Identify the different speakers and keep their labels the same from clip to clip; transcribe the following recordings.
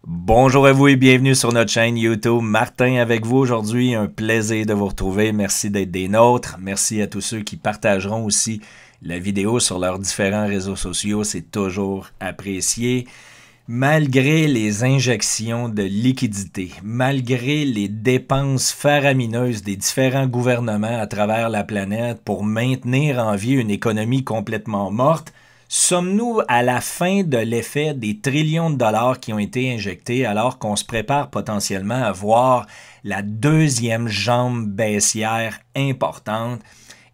Speaker 1: Bonjour à vous et bienvenue sur notre chaîne YouTube. Martin avec vous aujourd'hui. Un plaisir de vous retrouver. Merci d'être des nôtres. Merci à tous ceux qui partageront aussi la vidéo sur leurs différents réseaux sociaux. C'est toujours apprécié. Malgré les injections de liquidités, malgré les dépenses faramineuses des différents gouvernements à travers la planète pour maintenir en vie une économie complètement morte, sommes-nous à la fin de l'effet des trillions de dollars qui ont été injectés alors qu'on se prépare potentiellement à voir la deuxième jambe baissière importante?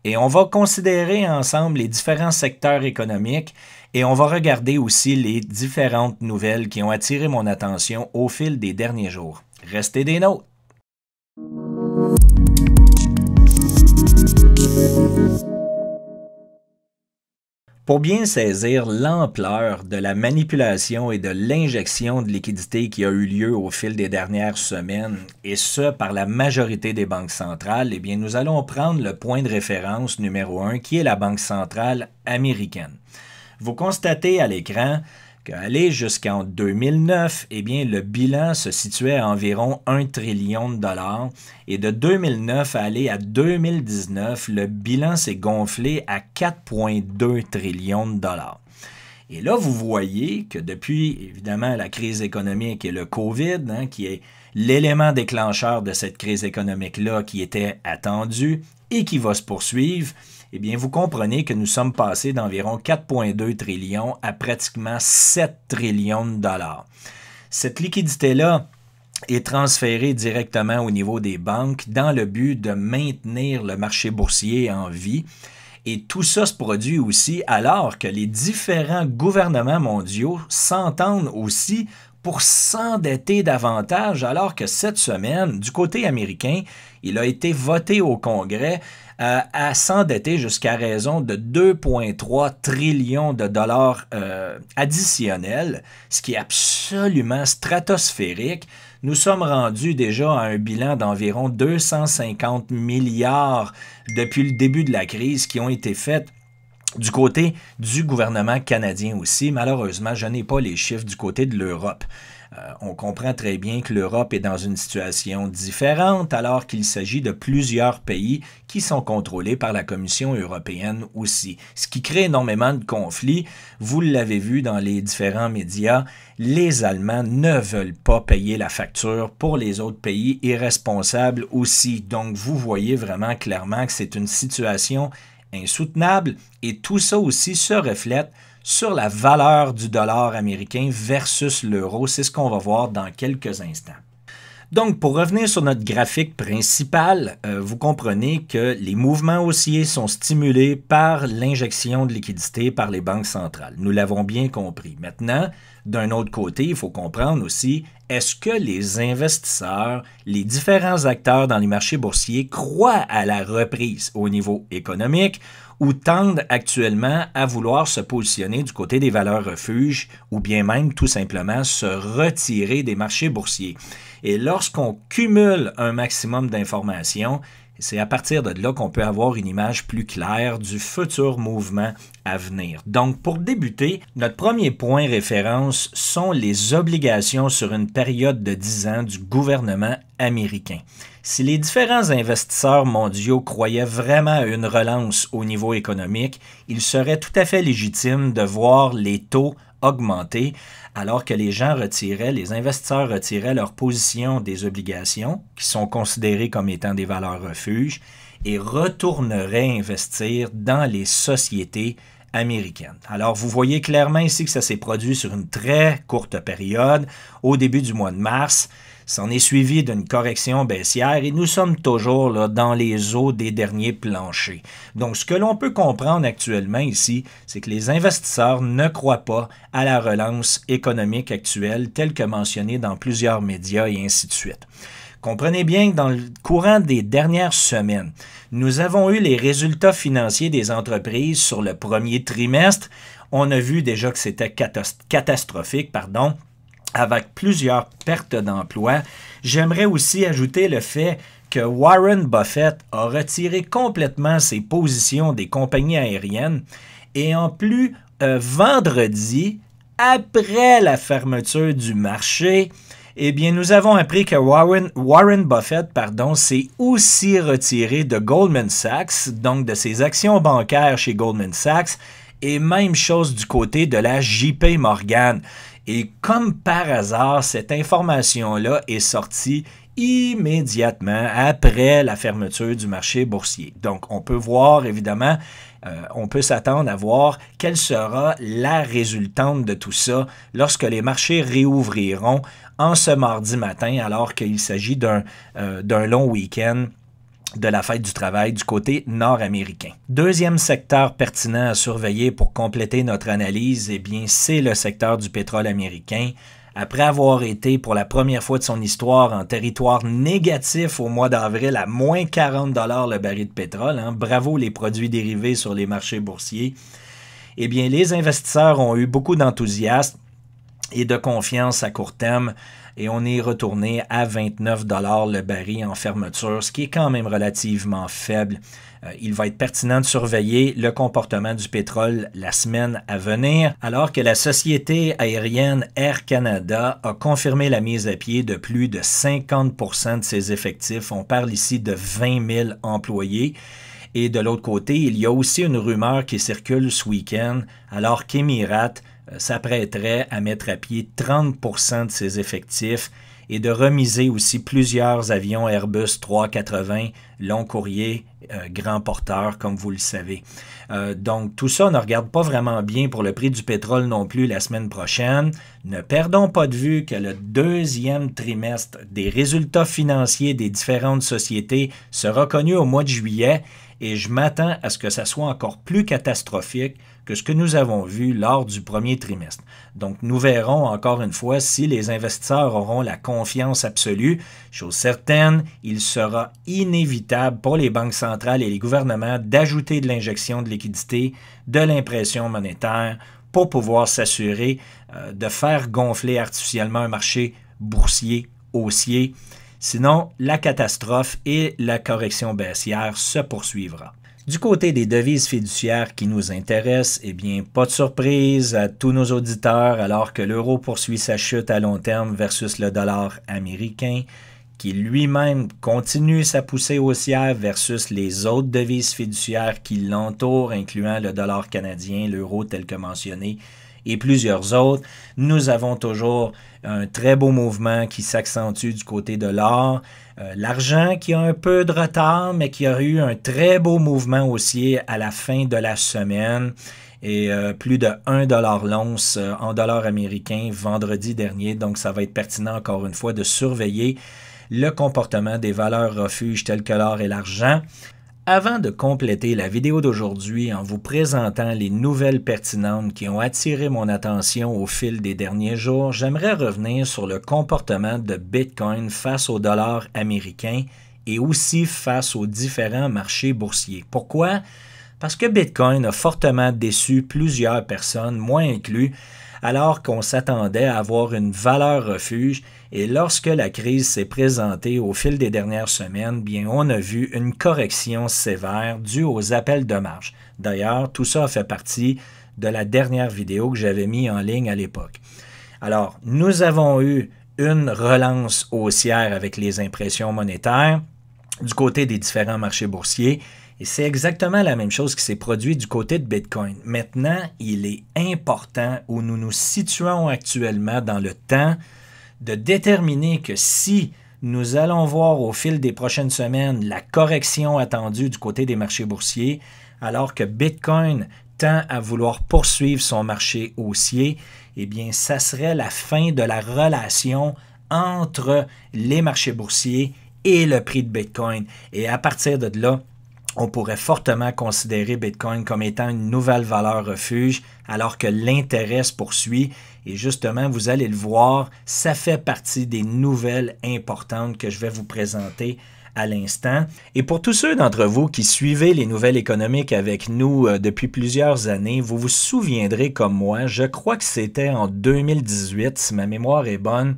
Speaker 1: Et on va considérer ensemble les différents secteurs économiques et on va regarder aussi les différentes nouvelles qui ont attiré mon attention au fil des derniers jours. Restez des nôtres! Pour bien saisir l'ampleur de la manipulation et de l'injection de liquidités qui a eu lieu au fil des dernières semaines, et ce par la majorité des banques centrales, eh bien nous allons prendre le point de référence numéro 1 qui est la Banque centrale américaine. Vous constatez à l'écran qu'aller jusqu'en 2009, eh bien, le bilan se situait à environ 1 trillion de dollars et de 2009 à aller à 2019, le bilan s'est gonflé à 4,2 trillions de dollars. Et là, vous voyez que depuis, évidemment, la crise économique et le COVID, qui est l'élément déclencheur de cette crise économique-là qui était attendu et qui va se poursuivre, eh bien, vous comprenez que nous sommes passés d'environ 4,2 trillions à pratiquement 7 trillions de dollars. Cette liquidité-là est transférée directement au niveau des banques dans le but de maintenir le marché boursier en vie. Et tout ça se produit aussi alors que les différents gouvernements mondiaux s'entendent aussi pour s'endetter davantage, alors que cette semaine, du côté américain, il a été voté au Congrès à s'endetter jusqu'à raison de 2,3 trillions de dollars additionnels, ce qui est absolument stratosphérique. Nous sommes rendus déjà à un bilan d'environ 250 milliards depuis le début de la crise qui ont été faits du côté du gouvernement canadien aussi. Malheureusement, je n'ai pas les chiffres du côté de l'Europe. On comprend très bien que l'Europe est dans une situation différente alors qu'il s'agit de plusieurs pays qui sont contrôlés par la Commission européenne aussi, ce qui crée énormément de conflits. Vous l'avez vu dans les différents médias, les Allemands ne veulent pas payer la facture pour les autres pays irresponsables aussi. Donc, vous voyez vraiment clairement que c'est une situation insoutenable et tout ça aussi se reflète sur la valeur du dollar américain versus l'euro. C'est ce qu'on va voir dans quelques instants. Donc, pour revenir sur notre graphique principal, vous comprenez que les mouvements haussiers sont stimulés par l'injection de liquidités par les banques centrales. Nous l'avons bien compris. Maintenant, d'un autre côté, il faut comprendre aussi, est-ce que les investisseurs, les différents acteurs dans les marchés boursiers croient à la reprise au niveau économique ou tendent actuellement à vouloir se positionner du côté des valeurs refuges ou bien même tout simplement se retirer des marchés boursiers? Et lorsqu'on cumule un maximum d'informations, c'est à partir de là qu'on peut avoir une image plus claire du futur mouvement à venir. Donc, pour débuter, notre premier point référence sont les obligations sur une période de 10 ans du gouvernement américain. Si les différents investisseurs mondiaux croyaient vraiment à une relance au niveau économique, il serait tout à fait légitime de voir les taux augmenter alors que les investisseurs retiraient leur position des obligations, qui sont considérées comme étant des valeurs refuges, et retourneraient investir dans les sociétés américaines. Alors, vous voyez clairement ici que ça s'est produit sur une très courte période, au début du mois de mars. S'en est suivi d'une correction baissière et nous sommes toujours là, dans les eaux des derniers planchers. Donc, ce que l'on peut comprendre actuellement ici, c'est que les investisseurs ne croient pas à la relance économique actuelle telle que mentionnée dans plusieurs médias et ainsi de suite. Comprenez bien que dans le courant des dernières semaines, nous avons eu les résultats financiers des entreprises sur le premier trimestre. On a vu déjà que c'était catastrophique, avec plusieurs pertes d'emplois. J'aimerais aussi ajouter le fait que Warren Buffett a retiré complètement ses positions des compagnies aériennes et en plus, vendredi, après la fermeture du marché, eh bien, nous avons appris que Warren Buffett s'est aussi retiré de Goldman Sachs, donc de ses actions bancaires chez Goldman Sachs, et même chose du côté de la JP Morgan. Et comme par hasard, cette information-là est sortie immédiatement après la fermeture du marché boursier. Donc, on peut voir, évidemment, on peut s'attendre à voir quelle sera la résultante de tout ça lorsque les marchés réouvriront en ce mardi matin, alors qu'il s'agit d'un long week-end de la fête du travail du côté nord-américain. Deuxième secteur pertinent à surveiller pour compléter notre analyse, eh bien, c'est le secteur du pétrole américain. Après avoir été pour la première fois de son histoire en territoire négatif au mois d'avril à moins 40 $ le baril de pétrole, bravo les produits dérivés sur les marchés boursiers, eh bien, les investisseurs ont eu beaucoup d'enthousiasme et de confiance à court terme et on est retourné à 29 $ le baril en fermeture, ce qui est quand même relativement faible. Il va être pertinent de surveiller le comportement du pétrole la semaine à venir, alors que la société aérienne Air Canada a confirmé la mise à pied de plus de 50% de ses effectifs. On parle ici de 20 000 employés. Et de l'autre côté, il y a aussi une rumeur qui circule ce week-end, alors qu'Emirates s'apprêterait à mettre à pied 30% de ses effectifs et de remiser aussi plusieurs avions Airbus 380 long courrier, grand porteur, comme vous le savez. Donc, tout ça ne regarde pas vraiment bien pour le prix du pétrole non plus la semaine prochaine. Ne perdons pas de vue que le deuxième trimestre des résultats financiers des différentes sociétés sera connu au mois de juillet et je m'attends à ce que ça soit encore plus catastrophique que ce que nous avons vu lors du premier trimestre. Donc, nous verrons encore une fois si les investisseurs auront la confiance absolue. Chose certaine, il sera inévitable pour les banques centrales et les gouvernements d'ajouter de l'injection de liquidité, de l'impression monétaire pour pouvoir s'assurer de faire gonfler artificiellement un marché boursier haussier. Sinon, la catastrophe et la correction baissière se poursuivra. Du côté des devises fiduciaires qui nous intéressent, eh bien, pas de surprise à tous nos auditeurs alors que l'euro poursuit sa chute à long terme versus le dollar américain, qui lui-même continue sa poussée haussière versus les autres devises fiduciaires qui l'entourent, incluant le dollar canadien, l'euro tel que mentionné, et plusieurs autres. Nous avons toujours un très beau mouvement qui s'accentue du côté de l'or. L'argent qui a un peu de retard, mais qui a eu un très beau mouvement haussier à la fin de la semaine. Et plus de 1 $ l'once en dollars américains vendredi dernier. Donc, ça va être pertinent encore une fois de surveiller le comportement des valeurs refuges telles que l'or et l'argent. Avant de compléter la vidéo d'aujourd'hui en vous présentant les nouvelles pertinentes qui ont attiré mon attention au fil des derniers jours, j'aimerais revenir sur le comportement de Bitcoin face au dollar américain et aussi face aux différents marchés boursiers. Pourquoi? Parce que Bitcoin a fortement déçu plusieurs personnes, moi inclus, alors qu'on s'attendait à avoir une valeur refuge et lorsque la crise s'est présentée au fil des dernières semaines, bien on a vu une correction sévère due aux appels de marge. D'ailleurs, tout ça a fait partie de la dernière vidéo que j'avais mis en ligne à l'époque. Alors, nous avons eu une relance haussière avec les impressions monétaires du côté des différents marchés boursiers. Et c'est exactement la même chose qui s'est produite du côté de Bitcoin. Maintenant, il est important où nous nous situons actuellement dans le temps de déterminer que si nous allons voir au fil des prochaines semaines la correction attendue du côté des marchés boursiers, alors que Bitcoin tend à vouloir poursuivre son marché haussier, eh bien, ça serait la fin de la relation entre les marchés boursiers et le prix de Bitcoin. Et à partir de là, on pourrait fortement considérer Bitcoin comme étant une nouvelle valeur refuge alors que l'intérêt se poursuit. Et justement, vous allez le voir, ça fait partie des nouvelles importantes que je vais vous présenter à l'instant. Et pour tous ceux d'entre vous qui suivez les nouvelles économiques avec nous depuis plusieurs années, vous vous souviendrez comme moi, je crois que c'était en 2018, si ma mémoire est bonne,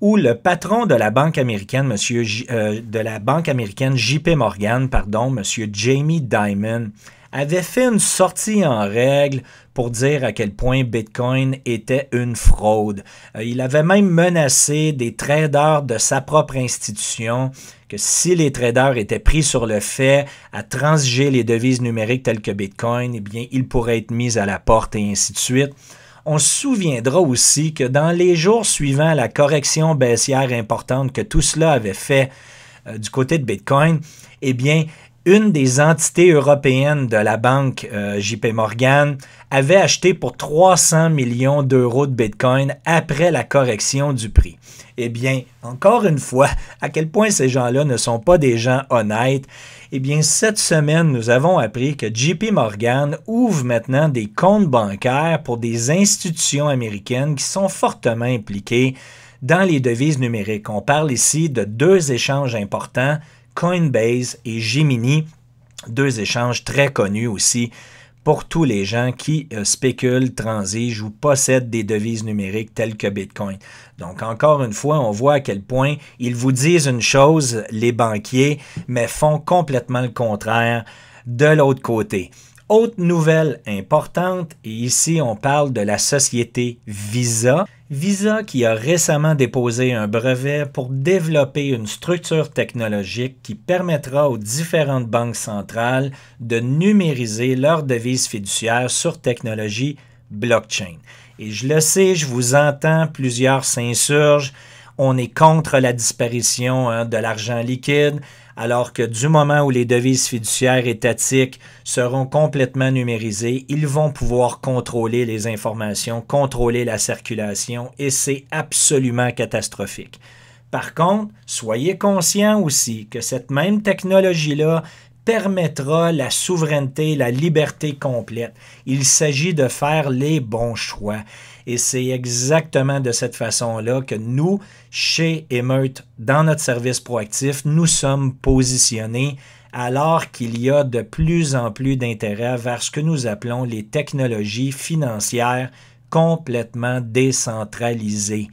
Speaker 1: où le patron de la banque américaine, JP Morgan, M. Jamie Dimon, avait fait une sortie en règle pour dire à quel point Bitcoin était une fraude. Il avait même menacé des traders de sa propre institution que si les traders étaient pris sur le fait à transiger les devises numériques telles que Bitcoin, eh bien, ils pourraient être mis à la porte et ainsi de suite. On se souviendra aussi que dans les jours suivant la correction baissière importante que tout cela avait fait du côté de Bitcoin, eh bien, une des entités européennes de la banque JP Morgan avait acheté pour 300 millions d'euros de Bitcoin après la correction du prix. Eh bien, encore une fois, à quel point ces gens-là ne sont pas des gens honnêtes. Eh bien, cette semaine, nous avons appris que JP Morgan ouvre maintenant des comptes bancaires pour des institutions américaines qui sont fortement impliquées dans les devises numériques. On parle ici de deux échanges importants, Coinbase et Gemini, deux échanges très connus aussi pour tous les gens qui spéculent, transigent ou possèdent des devises numériques telles que Bitcoin. Donc, encore une fois, on voit à quel point ils vous disent une chose, les banquiers, mais font complètement le contraire de l'autre côté. Autre nouvelle importante, et ici on parle de la société Visa. Visa qui a récemment déposé un brevet pour développer une structure technologique qui permettra aux différentes banques centrales de numériser leurs devises fiduciaires sur technologie blockchain. Et je le sais, je vous entends, plusieurs s'insurgent. On est contre la disparition de l'argent liquide, alors que du moment où les devises fiduciaires étatiques seront complètement numérisées, ils vont pouvoir contrôler les informations, contrôler la circulation, et c'est absolument catastrophique. Par contre, soyez conscients aussi que cette même technologie-là permettra la souveraineté, la liberté complète. Il s'agit de faire les bons choix. Et c'est exactement de cette façon-là que nous, chez Emeute, dans notre service proactif, nous sommes positionnés alors qu'il y a de plus en plus d'intérêt vers ce que nous appelons les technologies financières complètement décentralisées.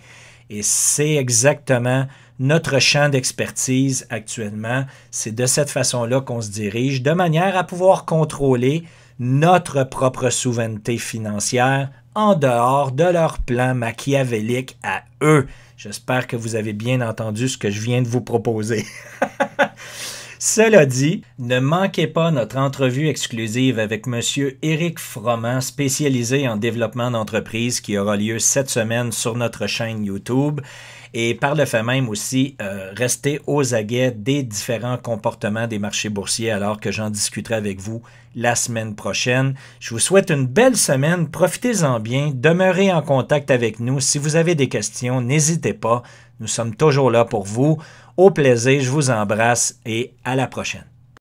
Speaker 1: Et c'est exactement notre champ d'expertise actuellement. C'est de cette façon-là qu'on se dirige, de manière à pouvoir contrôler notre propre souveraineté financière en dehors de leur plan machiavélique à eux. J'espère que vous avez bien entendu ce que je viens de vous proposer. Cela dit, ne manquez pas notre entrevue exclusive avec M. Éric Froment, spécialisé en développement d'entreprise, qui aura lieu cette semaine sur notre chaîne YouTube. Et par le fait même aussi, restez aux aguets des différents comportements des marchés boursiers alors que j'en discuterai avec vous la semaine prochaine. Je vous souhaite une belle semaine, profitez-en bien, demeurez en contact avec nous. Si vous avez des questions, n'hésitez pas, nous sommes toujours là pour vous. Au plaisir, je vous embrasse et à la prochaine.